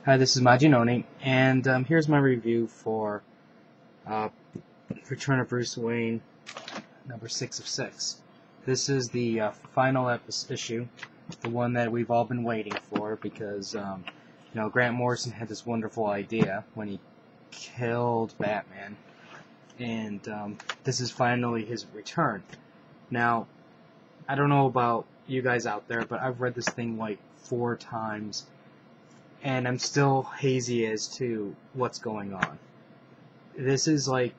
Hi, this is Majinoni, and here's my review for uh, Return of Bruce Wayne, number 6 of 6. This is the final issue, the one that we've all been waiting for, because Grant Morrison had this wonderful idea when he killed Batman, and this is finally his return. Now, I don't know about you guys out there, but I've read this thing like 4 times, and I'm still hazy as to what's going on. This is like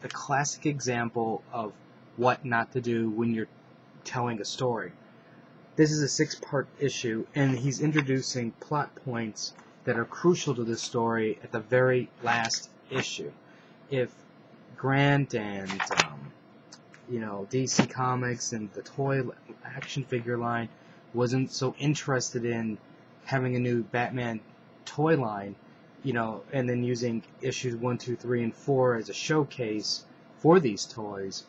the classic example of what not to do when you're telling a story. This is a 6-part issue, and he's introducing plot points that are crucial to the story at the very last issue. If Grant and DC Comics and the toy action figure line wasn't so interested in having a new Batman toy line, and then using issues 1, 2, 3, and 4 as a showcase for these toys,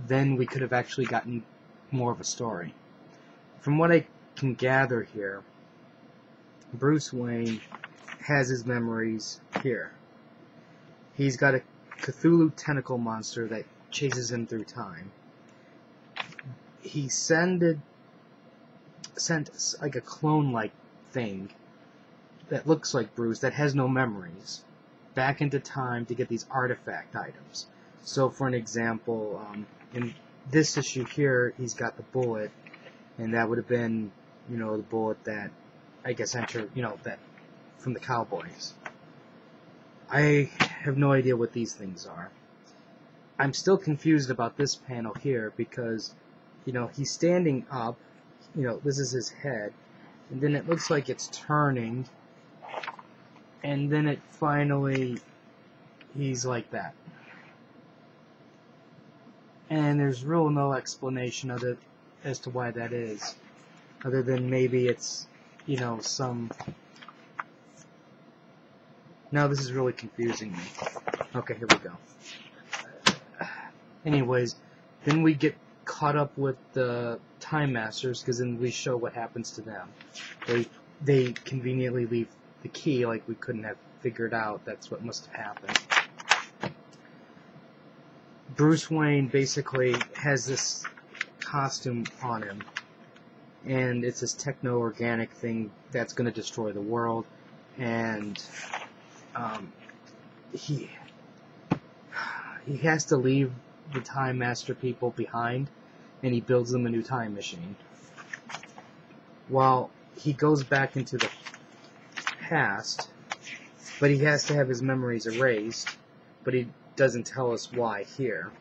then we could have actually gotten more of a story. From what I can gather here, Bruce Wayne has his memories here. He's got a Cthulhu tentacle monster that chases him through time. He sent like a clone-like thing that looks like Bruce, that has no memories, back into time to get these artifact items. So, for an example, in this issue here, he's got the bullet, and that would have been, the bullet that, I guess, entered, that from the Cowboys. I have no idea what these things are. I'm still confused about this panel here because, he's standing up, this is his head, and then it looks like it's turning, and then it finally, he's like that. And there's real no explanation of it as to why that is, other than maybe it's, some... Now this is really confusing me. Okay, here we go. Anyways, then we get caught up with the Time Masters, because then we show what happens to them. They conveniently leave the key, like we couldn't have figured out. That's what must have happened. Bruce Wayne basically has this costume on him, and it's this techno-organic thing that's going to destroy the world, and he has to leave the Time Master people behind, and he builds them a new time machine. While he goes back into the past, but he has to have his memories erased, but he doesn't tell us why here.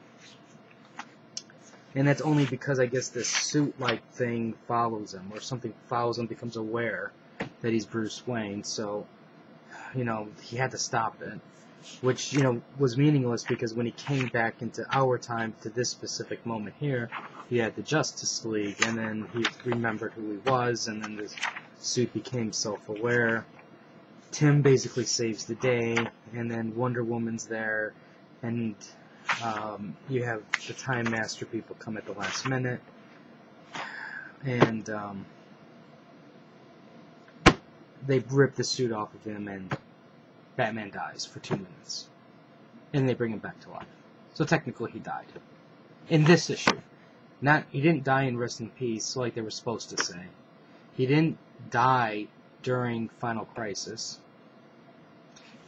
And that's only because I guess this suit-like thing follows him, or something follows him, becomes aware that he's Bruce Wayne, so, he had to stop it. Which, was meaningless because when he came back into our time, to this specific moment here, he had the Justice League, and then he remembered who he was, and then the suit became self-aware. Tim basically saves the day, and then Wonder Woman's there, and you have the Time Master people come at the last minute, and they rip the suit off of him, and Batman dies for 2 minutes. And they bring him back to life. So technically he died. In this issue. He didn't die in Rest in Peace like they were supposed to say. He didn't die during Final Crisis.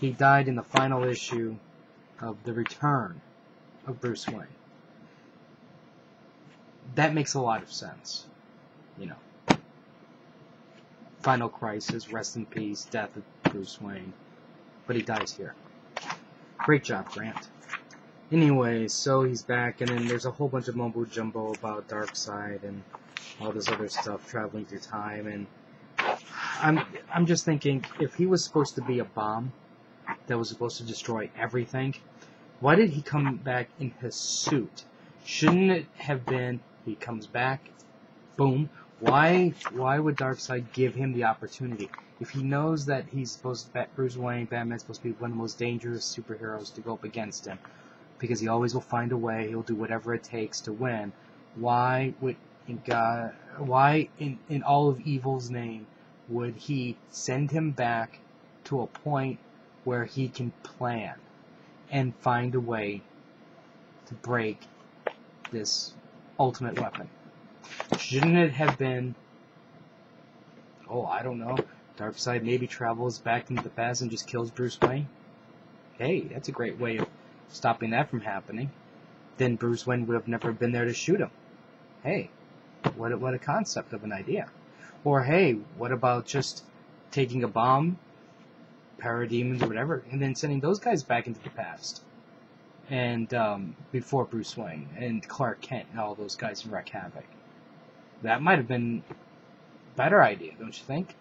He died in the final issue of The Return of Bruce Wayne. That makes a lot of sense. Final Crisis, Rest in Peace, death of Bruce Wayne. But he dies here. Great job, Grant. Anyway, so he's back, and then there's a whole bunch of mumbo-jumbo about Darkseid and all this other stuff traveling through time, and I'm just thinking, if he was supposed to be a bomb that was supposed to destroy everything, why did he come back in his suit? Shouldn't it have been he comes back, boom? Why would Darkseid give him the opportunity? If he knows that he's supposed to, Bruce Wayne, Batman's supposed to be one of the most dangerous superheroes to go up against him, because he always will find a way, he'll do whatever it takes to win, why in all of evil's name would he send him back to a point where he can plan and find a way to break this ultimate weapon. Shouldn't it have been, oh, I don't know, Darkseid maybe travels back into the past and just kills Bruce Wayne? Hey, that's a great way of stopping that from happening. Then Bruce Wayne would have never been there to shoot him. Hey, what a concept of an idea. Or hey, what about just taking a bomb, parademons or whatever, and then sending those guys back into the past? And before Bruce Wayne and Clark Kent and all those guys wreak havoc. That might have been a better idea, don't you think?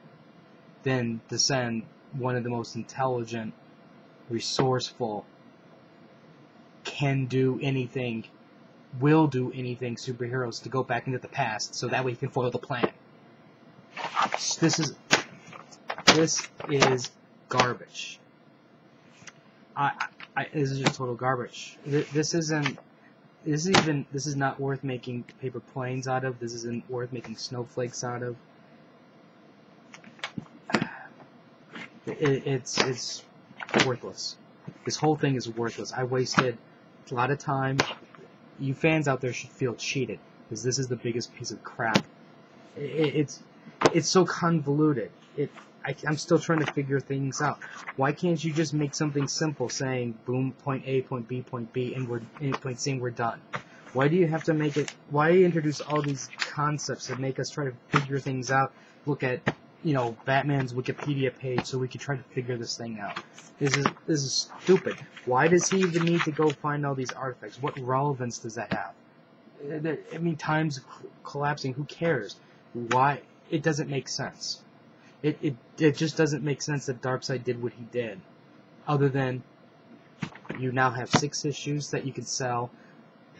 Than to send one of the most intelligent, resourceful, can do anything, will do anything superheroes to go back into the past so that way he can foil the plan. This is garbage. This is just total garbage. This is not worth making paper planes out of. This isn't worth making snowflakes out of. It's worthless. This whole thing is worthless. I wasted a lot of time. You fans out there should feel cheated, because this is the biggest piece of crap. It's so convoluted. I'm still trying to figure things out. Why can't you just make something simple, saying boom, point A, point B, and saying we're done? Why do you have to make it? Why do you introduce all these concepts that make us try to figure things out? Look at, Batman's Wikipedia page so we can try to figure this thing out. This is stupid. Why does he even need to go find all these artifacts? What relevance does that have? I mean, time's collapsing. Who cares? Why? It doesn't make sense. It just doesn't make sense that Darkseid did what he did. Other than you now have 6 issues that you can sell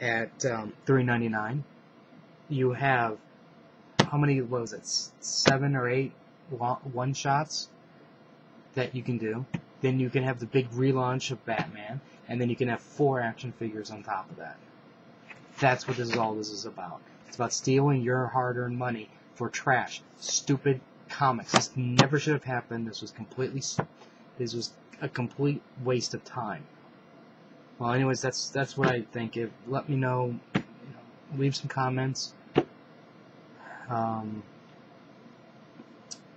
at $3.99. You have, how many, what was it, 7 or 8 one-shots that you can do. Then you can have the big relaunch of Batman, and then you can have 4 action figures on top of that. That's what all this is about. It's about stealing your hard-earned money for trash, stupid comics. This never should have happened. This was a complete waste of time. Well, anyways, that's what I think. Let me know. Leave some comments.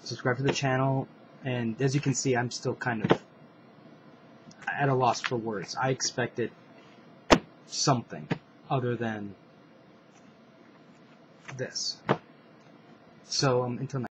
Subscribe to the channel, and as you can see, I'm still kind of at a loss for words. I expected something other than this. So until next.